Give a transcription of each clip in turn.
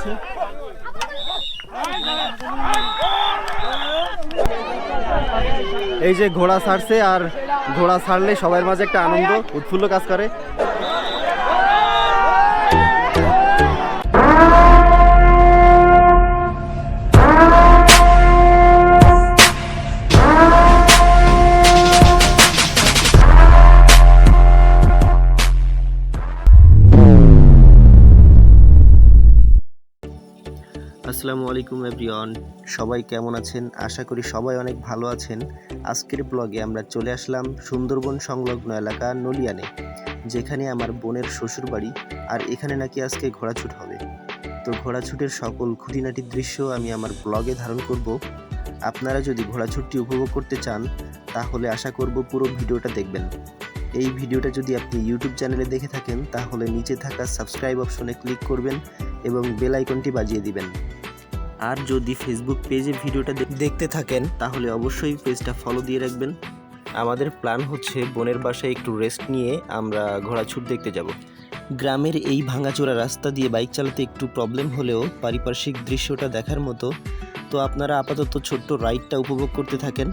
হচ্ছে। এই যে ঘোড়া ছাড়ছে, আর ঘোড়া ছাড়লে সবার মাঝে একটা আনন্দ উৎফুল্ল কাজ করে। আসসালামু আলাইকুম এভরিওয়ান, সবাই কেমন আছেন? আশা করি সবাই অনেক ভালো আছেন। আজকের ব্লগে আমরা চলে আসলাম সুন্দরবন সংলগ্ন এলাকা নলিয়ানে, যেখানে আমার বোনের শ্বশুর বাড়ি। আর এখানে নাকি আজকে ঘোড়াছুট হবে। তো ঘোড়াছুটের সকল খুঁটিনাটি দৃশ্য আমি আমার ব্লগে ধারণ করব। আপনারা যদি ঘোড়াছুটটি উপভোগ করতে চান তাহলে আশা করব পুরো ভিডিওটা দেখবেন। এই ভিডিওটা যদি আপনি ইউটিউব চ্যানেলে দেখে থাকেন তাহলে নিচে থাকা সাবস্ক্রাইব অপশনে ক্লিক করবেন এবং বেল আইকনটি বাজিয়ে দিবেন। আর যদি ফেসবুক পেজে ভিডিওটা দেখতে থাকেন তাহলে অবশ্যই পেজটা ফলো দিয়ে রাখবেন। আমাদের প্ল্যান হচ্ছে বোনের বাসায় একটু রেস্ট নিয়ে আমরা ঘোড়াছুট দেখতে যাব। গ্রামের এই ভাঙাচোরা রাস্তা দিয়ে বাইক চালাতে একটু প্রবলেম হলেও পারিপার্শ্বিক দৃশ্যটা দেখার মতো। তো আপনারা আপাতত ছোট্ট রাইডটা উপভোগ করতে থাকেন।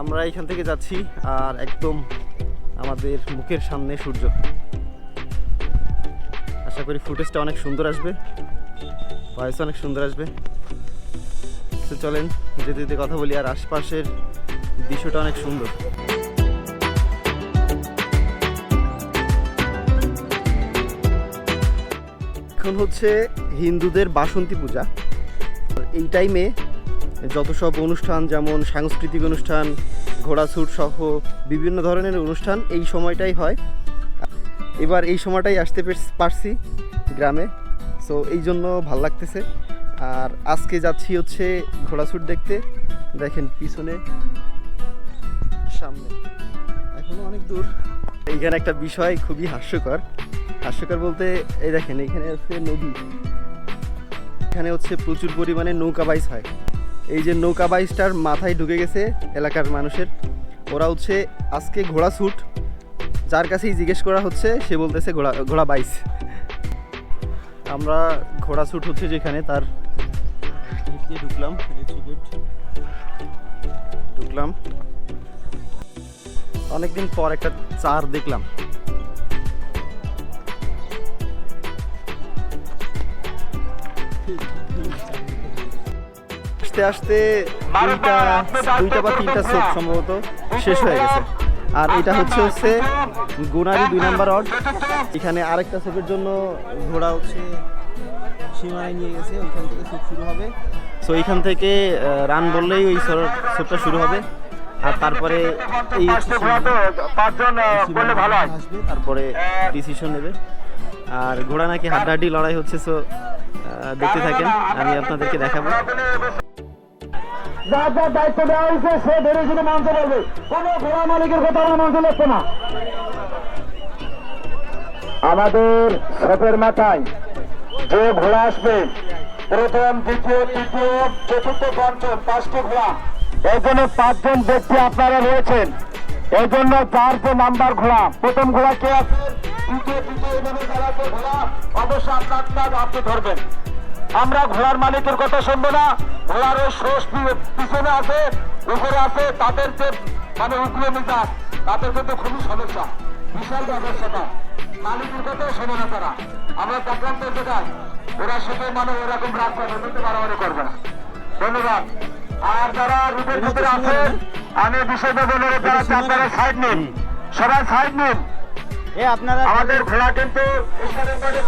আমরা এখান থেকে যাচ্ছি আর একদম আমাদের মুখের সামনে সূর্য। আশা করি ফুটেজটা অনেক সুন্দর আসবে, ভয়েস অনেক সুন্দর আসবে। তো চলেন যেতে যেতে কথা বলি। আর আশপাশের দৃশ্যটা অনেক সুন্দর। এখন হচ্ছে হিন্দুদের বাসন্তী পূজা। এই টাইমে যত সব অনুষ্ঠান, যেমন সাংস্কৃতিক অনুষ্ঠান, ঘোড়াছুট সহ বিভিন্ন ধরনের অনুষ্ঠান এই সময়টাই হয়। এবার এই সময়টাই আসতে পারছি গ্রামে, সো এই জন্য ভাল লাগতেছে। আর আজকে যাচ্ছি হচ্ছে ঘোড়াছুট দেখতে। দেখেন পিছনে, সামনে এখনো অনেক দূর। এইখানে একটা বিষয় খুবই হাস্যকর বলতে, এই দেখেন এখানে হচ্ছে নদী, এখানে হচ্ছে প্রচুর পরিমাণে নৌকা বাইচ হয়। এই যে নৌকা বাইচটার মাথায় ঢুকে গেছে এলাকার মানুষের। ওরা হচ্ছে আজকে ঘোড়াছুট, যার কাছেই জিজ্ঞেস করা হচ্ছে সে বলতেছে ঘোড়া বাইচ। আমরা ঘোড়াছুট হচ্ছে যেখানে, তার ঢুকলাম। অনেকদিন পর একটা চার দেখলাম। আস্তে আস্তে দুইটা বা তিনটা সোপ সম্ভবত শেষ হয়ে গেছে। আর এটা হচ্ছে গুনারি 2 নম্বর ওয়ার্ড। এখানে আরেকটা সোপের জন্য ঘোড়া হচ্ছে সীমানায় নিয়ে গেছে, ওইখান থেকে সোপ শুরু হবে। সো এইখান থেকে রান বললেই ওই সোপটা শুরু হবে। আর তারপরে এই আসবে, তারপরে ডিসিশন নেবে। আর ঘোড়া নাকি হাড্ডাহাড্ডি লড়াই হচ্ছে। সো দেখতে থাকেন, আমি আপনাদেরকে দেখাবো। যার যার দায়িত্ব দেওয়া হয়েছে সে ধরে শুনে মানতে পারবে। কোন ঘোড়া মালিকের কথা আমরা মানতে লাগছে না। আমাদের সপের মাথায় যে ঘোড়া আসবে, প্রথম, দ্বিতীয়, তৃতীয়, চতুর্থ, পঞ্চম 5টি ঘোড়া। এই জন্য 5 জন ব্যক্তি আপনারা রয়েছেন। এই জন্য 4 যে নাম্বার ঘোড়া, প্রথম ঘোড়া কে আছে, দ্বিতীয়, তৃতীয় এভাবে যারা ঘোড়া অবশ্যই আপনি ধরবেন। আমরা ঘোড়ার মালিকের কথা শুনবো না। ঘোড়ার ওই শোষ পিছনে আছে, উপরে আছে, তাদের যে মানে উগ্র মেজাজ, তাদের কিন্তু খুবই সমস্যা, বিশাল ব্যবস্থা। মালিকের কথা শোনে না তারা। আমরা দেখলাম তো জায়গায় ওরা সাথে মানে এরকম রাগ করবে, কিন্তু বাড়াবাড়ি করবে না। ধন্যবাদ। আর যারা রুটের ভিতরে আছেন আমি বিষয়টা বলে আপনারা সাইড নিন, সবাই সাইড নিন। আমাদের ঘোড়া কিন্তু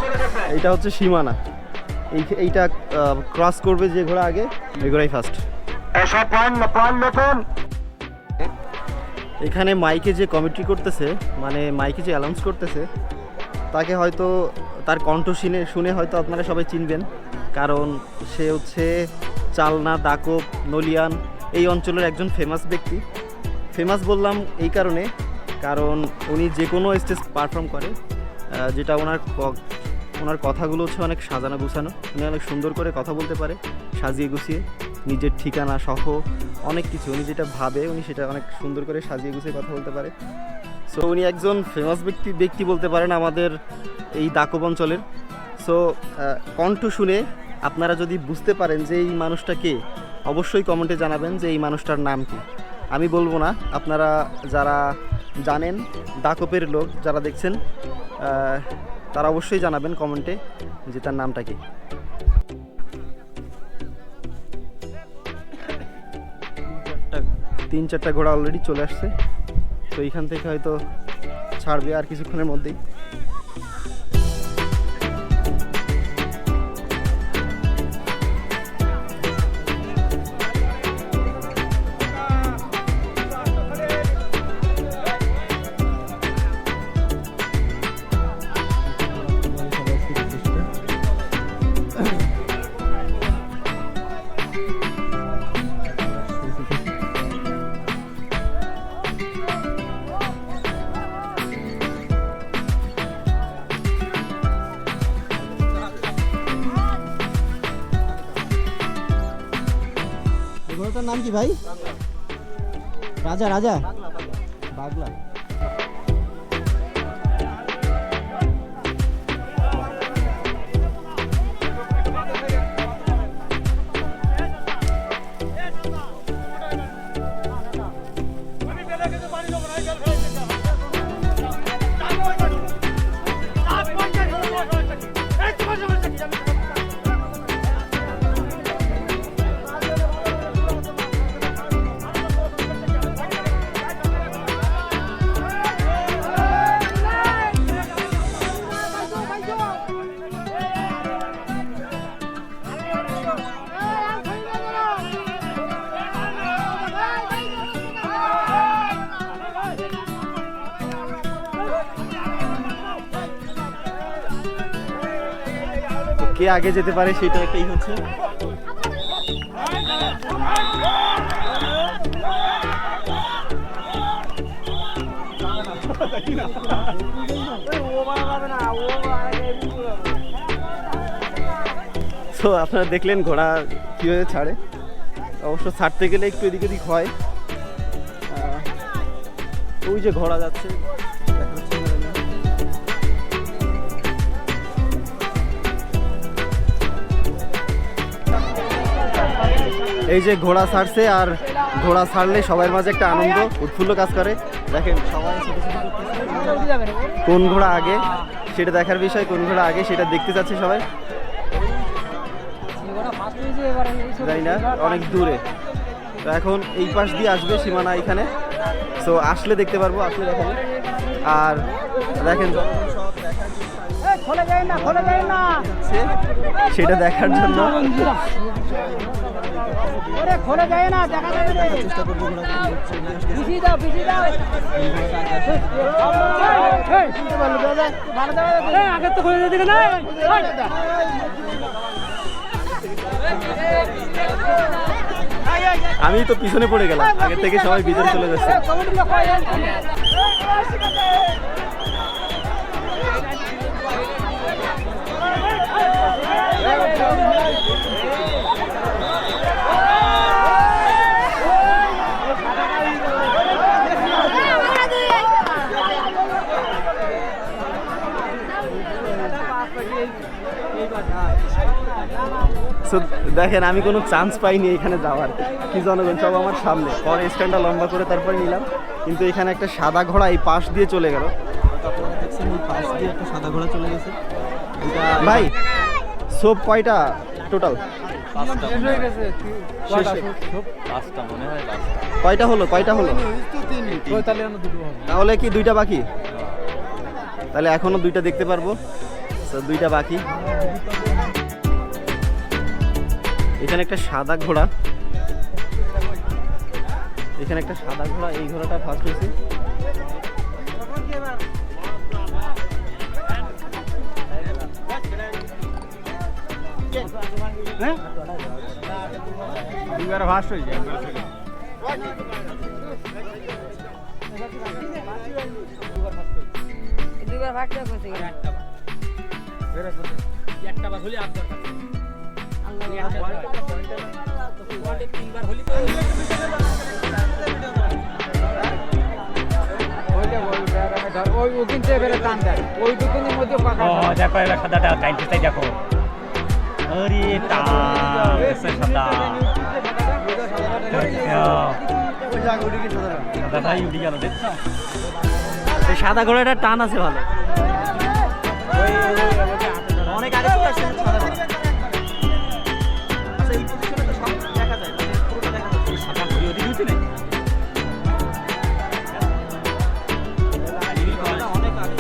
চলে গেছে। এটা হচ্ছে সীমানা। এইটা ক্রস করবে যে ঘোড়া আগে, ওই ঘোড়াই ফার্স্ট। এসব পয়েন্ট নতুন। এখানে মাইকে যে কমেন্ট্রি করতেছে, মানে মাইকে যে অ্যানাউন্স করতেছে, তাকে হয়তো তার কণ্ঠ শুনে হয়তো আপনারা সবাই চিনবেন। কারণ সে হচ্ছে চালনা, দাকব, নলিয়ান এই অঞ্চলের একজন ফেমাস ব্যক্তি। ফেমাস বললাম এই কারণে, কারণ উনি যে কোনো স্টেজ পারফর্ম করে, যেটা ওনার কথাগুলো হচ্ছে অনেক সাজানো গুছানো। উনি অনেক সুন্দর করে কথা বলতে পারে, সাজিয়ে গুছিয়ে। নিজের ঠিকানা সহ অনেক কিছু উনি যেটা ভাবে উনি সেটা অনেক সুন্দর করে সাজিয়ে গুছিয়ে কথা বলতে পারে। সো উনি একজন ফেমাস ব্যক্তি বলতে পারেন আমাদের এই দাকব অঞ্চলের। সো কণ্ঠ শুনে আপনারা যদি বুঝতে পারেন যে এই মানুষটা কে, অবশ্যই কমেন্টে জানাবেন যে এই মানুষটার নাম কি। আমি বলবো না, আপনারা যারা জানেন দাকপের লোক যারা দেখছেন তারা অবশ্যই জানাবেন কমেন্টে যে তার নামটা কি। তিন চারটা ঘোড়া অলরেডি চলে আসছে, তো এইখান থেকে হয়তো ছাড়বে আর কিছুক্ষণের মধ্যেই। ঘোড়াটার নাম কি ভাই? রাজা রাজা বাগলা। কে আগে যেতে পারে সেটা একটাই হচ্ছে। তো আপনারা দেখলেন ঘোড়া কিভাবে ছাড়ে। অবশ্য ছাড়তে গেলে একটু এদিক ওদিক হয়। ওই যে ঘোড়া যাচ্ছে, এই যে ঘোড়া ছাড়ছে, আর ঘোড়া ছাড়লে সবার মাঝে একটা আনন্দ উৎফুল্ল কাজ করে। দেখেন সবাই কোন ঘোড়া আগে সেটা দেখার বিষয়, কোন ঘোড়া আগে সেটা দেখতে যাচ্ছে সবাই। জানি না, অনেক দূরে। তো এখন এই পাশ দিয়ে আসবে সীমানা এখানে, সো আসলে দেখতে পারবো, আসলে দেখাবো। আর দেখেন সেটা দেখার জন্য চেষ্টা করবো। আমি তো পিছনে পড়ে গেলাম, আগে থেকে সবাই ভিতরে চলে যাচ্ছে। দেখেন আমি কোনো চান্স পাইনি এখানে যাওয়ার, কি জনগণ সব আমার সামনে। পরে স্ট্যান্ডটা লম্বা করে তারপরে নিলাম, কিন্তু এখানে একটা সাদা ঘোড়া এই পাশ দিয়ে চলে গেল। আপনারা দেখছেন এই পাশ দিয়ে একটা সাদা ঘোড়া চলে গেছে। ভাই সব কয়টা টোটাল? কয়টা হলো? তাহলে কি দুইটা বাকি? তাহলে এখনো দুইটা দেখতে পারবো, দুইটা বাকি। এখানে একটা সাদা ঘোড়া, এখানে একটা সাদা ঘোড়া, এই ঘোড়াটা ফার্স্ট হয়েছে। দেখো এবার সাদাটা টাইমটা দেখো আরে টান সাদা সাদাটাই উঠে গেল দেখছো এই সাদা ঘোড়াটার টান আছে ভালো। অনেক আগে চলে আসছে সাদা ঘোড়া। আচ্ছা, এই পজিশনে তো সব দেখা যায়, মানে পুরোটা দেখা যায়। সাদা ঘুরে ওদিকে উঠে নেই অনেক আগে।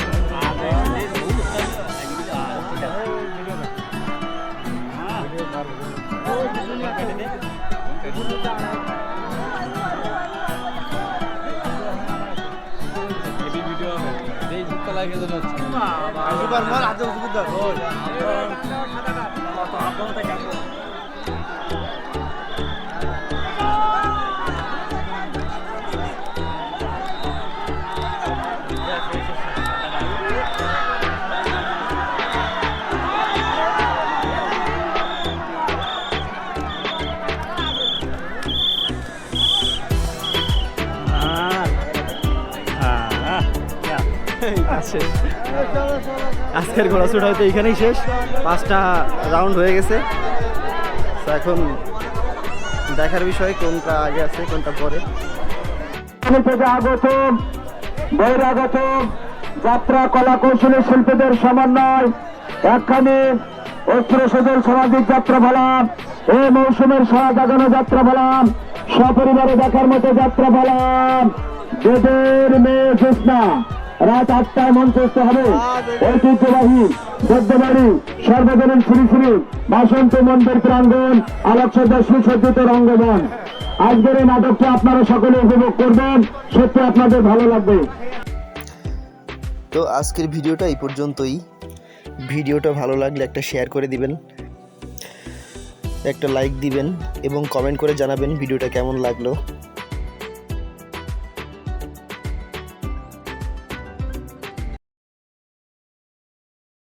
শেষ। আজকের ঘোড়াছুট হয়তো এইখানেই শেষ। 5টা রাউন্ড হয়ে গেছে। তো এখন দেখার বিষয় কোনটা আগে আছে কোনটা পরে। থেকে আগত বহিরাগত যাত্রা কলা কৌশলী শিল্পীদের সমন্বয় একখানি অস্ত্র সদল সামাজিক যাত্রা বলাম, এই মৌসুমের সারা জাগানো যাত্রা বলাম, সপরিবারে দেখার মতো যাত্রা বলাম। দেবের মেয়ে জ্যোৎস্না রাত 8টায় মঞ্চস্থ হবে। ঐতিহ্যবাহী বৌদ্ধবাড়ি সর্বজনীন শ্রী শ্রী বাসন্ত মন্দির প্রাঙ্গণ আলোকসজ্জা সুসজ্জিত রঙ্গমঞ্চ। আজকের এই নাটকটি আপনারা সকলে উপভোগ করবেন, সত্যি আপনাদের ভালো লাগবে। তো আজকের ভিডিওটা এই পর্যন্তই। ভিডিওটা ভালো লাগলে একটা শেয়ার করে দিবেন, একটা লাইক দিবেন এবং কমেন্ট করে জানাবেন ভিডিওটা কেমন লাগলো।